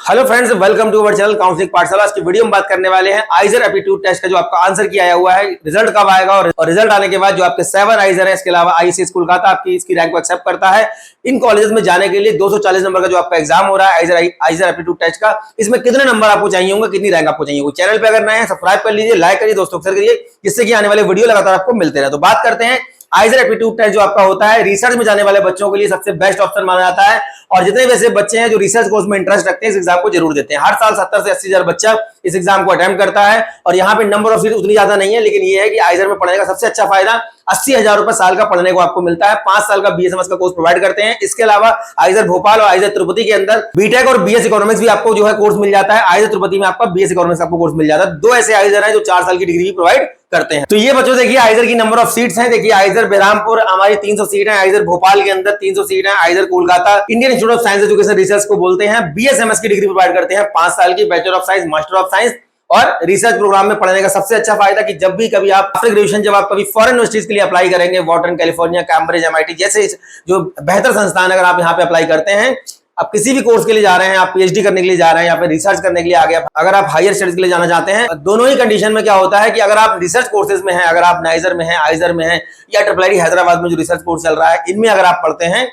Hello friends, welcome to our channel counselling Pathshala. आज की video में बात करने वाले हैं आइजर एप्टीट्यूड टेस्ट का जो आपका आंसर की आया हुआ है, रिजल्ट कब आएगा और रिजल्ट आने के बाद जो आपके 7 आइजर है, इसके अलावा आईसीएस कोलकाता आपकी इसकी रैंक को एक्सेप्ट करता है। इन कॉलेजेस में जाने के लिए 240 नंबर का जो आपका एग्जाम हो रहा है आइजर एप्टीट्यूड टेस्ट का, इसमें कितने नंबर आपको चाहिए होंगे, कितनी रैंक आपको चाहिए होगी। चैनल पे अगर नए हैं सब्सक्राइब कर लीजिए, लाइक करिए, दोस्तों शेयर करिए, जिससे कि आने वाले वीडियो लगातार आपको मिलते रहे। तो बात करते हैं आइजर एप्टीट्यूड टेस्ट जो आपका होता है, रिसर्च में जाने वाले बच्चों के लिए सबसे बेस्ट ऑप्शन माना जाता है। और जितने वैसे बच्चे हैं जो रिसर्च कोर्स में इंटरेस्ट रखते हैं, इस एग्जाम को जरूर देते हैं। हर साल 70 से 80 हजार बच्चा इस एग्जाम को अटेम्प्ट करता है और यहाँ पे नंबर ऑफ सीट उतनी ज्यादा नहीं है, लेकिन ये है कि आइजर में पढ़ने का सबसे अच्छा फायदा 80,000 रुपए साल का पढ़ने को आपको मिलता है। 5 साल का बीएसएमएस का कोर्स प्रोवाइड करते हैं। इसके अलावा आइजर भोपाल और आइजर तिरुपति के अंदर बीटेक और बीएस इकोनॉमिक्स भी आपको जो है कोर्स मिल जाता है। आइजर तिरुपति में आपका बीएस इकोनॉमिक्स आपको कोर्स मिल जाता है। दो ऐसे आइजर हैं जो 4 साल की डिग्री भी प्रोवाइड करते हैं। तो ये बच्चों देखिए आइजर की नंबर ऑफ सीट्स हैं। देखिए आइजर बेरामपुर हमारी 300 सीट है, आइजर भोपाल के अंदर 300 सीट है, आइजर Kolkata Indian institute of science education research को बोलते हैं, बीएसएमएस की डिग्री प्रोवाइड करते हैं 5 साल की, bachelor of science, master of science. और रिसर्च प्रोग्राम में पढ़ने का सबसे अच्छा फायदा कि जब भी कभी आप आफ्टर ग्रेजुएशन जब आप कभी फॉरेन यूनिवर्सिटीज के लिए अप्लाई करेंगे, वॉटरन, कैलिफोर्निया, कैम्ब्रिज, एमआईटी जैसे जो बेहतर संस्थान अगर आप यहाँ पे अप्लाई करते हैं, आप किसी भी कोर्स के लिए जा रहे हैं, आप पीएचडी करने के लिए जा रहे हैं या फिर रिसर्च करने के लिए आगे अगर आप हायर स्टडीज के लिए जाना चाहते हैं, दोनों ही कंडीशन में क्या होता है कि अगर आप रिसर्च कोर्सेज में हैं, अगर आप नाइजर में हैं, आइजर में हैं या ट्रिपल हैदराबाद में जो रिसर्च कोर्स चल रहा है, इनमें अगर आप पढ़ते हैं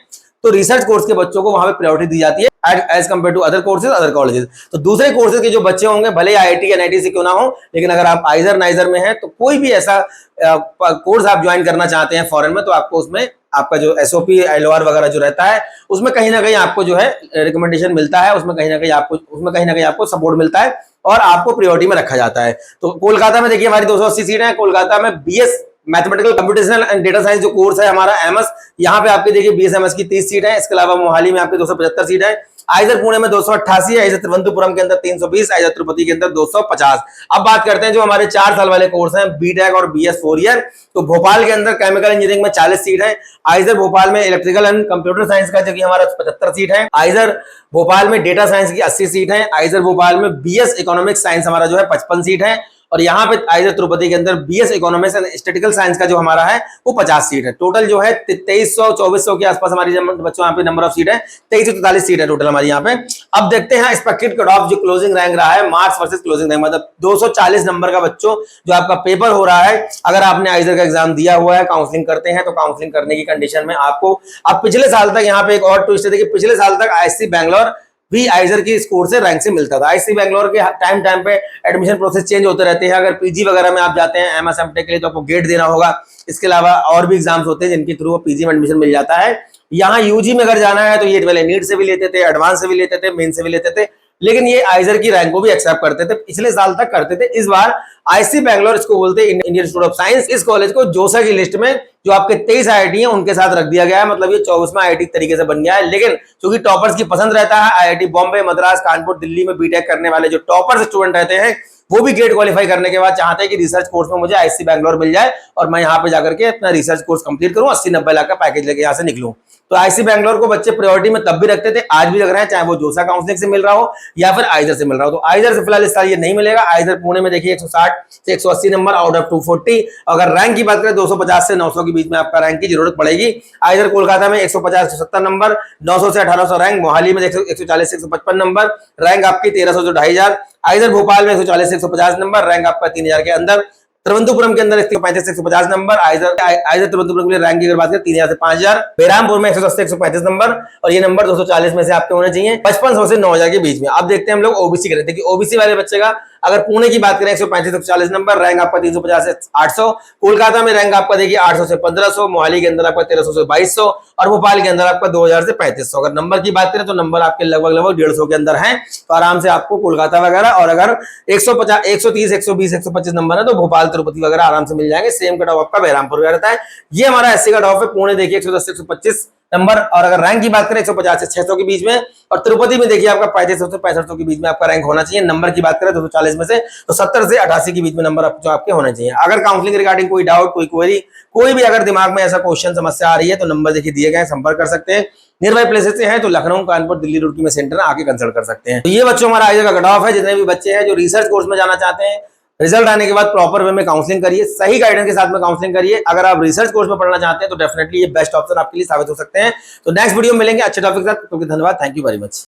तो रिसर्च कोर्स के बच्चों को वहां पे प्रायोरिटी दी जाती है as compare to other courses, other colleges. तो दूसरे कोर्सेज के जो बच्चे होंगे, भले आईआईटी या एनआईटी से क्यों ना हो, लेकिन अगर आप आइजर नाइजर में हैं तो कोई भी ऐसा कोर्स आप ज्वाइन करना चाहते हैं फॉरेन में, तो आपको उसमें आपका जो एसओपी एलओआर वगैरह जो रहता है, उसमें कहीं ना कहीं आपको जो है रिकमेंडेशन मिलता है, उसमें कहीं ना कहीं आपको सपोर्ट मिलता है और आपको प्रायोरिटी में रखा जाता है। तो कोलकाता में देखिए हमारी 280 सीट है। कोलकाता में BS mathematical computational and data science जो कोर्स है हमारा एमएस, यहाँ पे आपके देखिए बीएसएमएस की 30 सीट है। इसके अलावा मोहाली में आपके 275 सीट है, आइजर पुणे में 288 है, आइजर तिरुवनंतपुरम के अंदर 320, आइजर तिरुपति के अंदर 250। अब बात करते हैं जो हमारे 4 साल वाले कोर्स हैं, बीटेक और बीएस 4 ईयर। तो भोपाल के अंदर केमिकल इंजीनियरिंग में 40 सीट है, आइजर भोपाल में इलेक्ट्रिकल एंड कंप्यूटर साइंस का जो कि हमारा 75 सीट है, आइजर भोपाल में डेटा साइंस की 80 सीट है, आइजर भोपाल में बीएस इकोनॉमिक्स साइंस हमारा जो है 55 सीट है और यहाँ पे आइजर तिरुपति के अंदर BS economics and statistical science का जो हमारा है वो 50 सीट है। टोटल जो है 2300-2400 के आसपास हमारी बच्चों यहाँ पे नंबर ऑफ सीट है, 2343 सीट है टोटल हमारी यहाँ पे। अब देखते हैं एक्सपेक्टेड कट ऑफ जो क्लोजिंग रैंक रहा है, मार्क्स वर्सेस क्लोजिंग रैंक, मतलब 240 नंबर का बच्चों जो आपका पेपर हो रहा है, अगर आपने आइजर का एग्जाम दिया हुआ है, काउंसलिंग करते हैं, तो काउंसलिंग करने की कंडीशन में आपको अब पिछले साल तक यहाँ पे एक और ट्विस्ट है, देखिए पिछले साल तक आईआईटी बैंगलोर भी आइजर की स्कोर से रैंक से मिलता था। आईआईटी बैंगलोर के टाइम पे एडमिशन प्रोसेस चेंज होते रहते हैं। अगर पीजी वगैरह में आप जाते हैं एमएस एमटेक के लिए तो आपको गेट देना होगा। इसके अलावा और भी एग्जाम्स होते हैं जिनके थ्रू पीजी में एडमिशन मिल जाता है। यहाँ यूजी में अगर जाना है तो ये पहले नीट से भी लेते थे, एडवांस से भी लेते थे, मेन से भी लेते थे, लेकिन ये आइजर की रैंक को भी एक्सेप्ट करते थे, पिछले साल तक करते थे। इस बार आईआईटी बैंगलोर, इसको बोलते हैं इंडियन इंस्टीट्यूट ऑफ साइंस, इस कॉलेज को जोसा की लिस्ट में जो आपके 23 आईआईटी हैं उनके साथ रख दिया गया है, मतलब ये 24वां आईआईटी तरीके से बन गया है। लेकिन क्योंकि टॉपर्स की पसंद रहता है, आईआईटी बॉम्बे, मद्रास, कानपुर, दिल्ली में बीटेक करने वाले जो टॉपर्स स्टूडेंट रहते हैं, वो भी गेट क्वालिफाई करने के बाद चाहते हैं कि रिसर्च कोर्स में मुझे आईआईटी बैंगलोर मिल जाए और मैं यहाँ पे जाकर के अपना रिसर्च कोर्स कंप्लीट करूँ, 80-90 लाख का पैकेज लेके यहाँ से निकलूं। तो आईआईटी बैंगलोर को बच्चे प्रायोरिटी में तब भी रखते थे, आज भी रख रहे हैं, चाहे वो जोसा काउंसलिंग से मिल रहा हो या फिर आइजर से मिल रहा हो। तो आइजर से फिलहाल इस साल ये नहीं मिलेगा। आइजर पुणे में देखिए 160 से 180 नंबर आउट ऑफ 240। अगर रैंक की बात करें 250 से 900 के बीच में आपका रैंक की जरूरत पड़ेगी। आइजर कोलकाता में 150 से 70 नंबर, 900 से 1800 रैंक, मोहाली में 140 से 155 नंबर, रैंक आपकी 1300 से 2500। आइजर भोपाल में 140 से 150 नंबर, रैंक आपका 3000 के अंदर। तिरुवनंतपुरम के अंदर 135 से 150 नंबर, आइजर तिरुवनंतपुरम के लिए रैंक की अगर बात करें 3000 से 5000। बेरामपुर में 180 से 135 नंबर और ये नंबर 240 में से आपके होने चाहिए, 5500 से 9000 के बीच में। अब देखते हैं हम लोग ओबीसी करें। देखिए ओबीसी वाले बच्चे का अगर पुणे की बात करें 135 से 140 नंबर, रैंक आपका 350 से 800। कोलकाता में रैंक आपका देखिए 800 से 1500, मोहाली के अंदर आपका 1300 से 2200 और भोपाल के अंदर आपका 2000 से 3500। अगर नंबर की बात करें तो नंबर आपके लगभग 150 के अंदर हैं, तो आराम से आपको कोलकाता वगैरह, और अगर 150, 130, 120, 125 नंबर है तो भोपाल, तिरुपति वगैरह आराम से मिल जाएंगे। सेम कट ऑफ आपका बेरामपुर का रहता है। ये हमारा एससी कट ऑफ है। पुणे देखिए 110 से 125 नंबर, और अगर रैंक की बात करें 150 से 600 के बीच में, और तिरुपति में देखिए आपका 3500 से 6500 के बीच में आपका रैंक होना चाहिए। नंबर की बात करें 240 में से तो 70 से 88 के बीच में नंबर जो आपके होने चाहिए। अगर काउंसलिंग रिगार्डिंग कोई डाउट, कोई क्वेरी, कोई भी अगर दिमाग में ऐसा क्वेश्चन समस्या आ रही है तो नंबर देखिए दिए गए हैं, संपर्क कर सकते हैं। नियर बाय प्लेसेस से हैं तो लखनऊ, कानपुर, दिल्ली, रुड़की में सेंटर आके कंसल्ट कर सकते हैं। तो ये बच्चों हमारा आइजर का कट ऑफ है। जितने भी बच्चे हैं जो रिसर्च कोर्स में जाना चाहते हैं, रिजल्ट आने के बाद प्रॉपर वे में काउंसलिंग करिए, सही गाइडेंस के साथ में काउंसलिंग करिए। अगर आप रिसर्च कोर्स में पढ़ना चाहते हैं तो डेफिनेटली ये बेस्ट ऑप्शन आपके लिए साबित हो सकते हैं। तो नेक्स्ट वीडियो में मिलेंगे अच्छे टॉपिक के साथ। धन्यवाद, थैंक यू वेरी मच।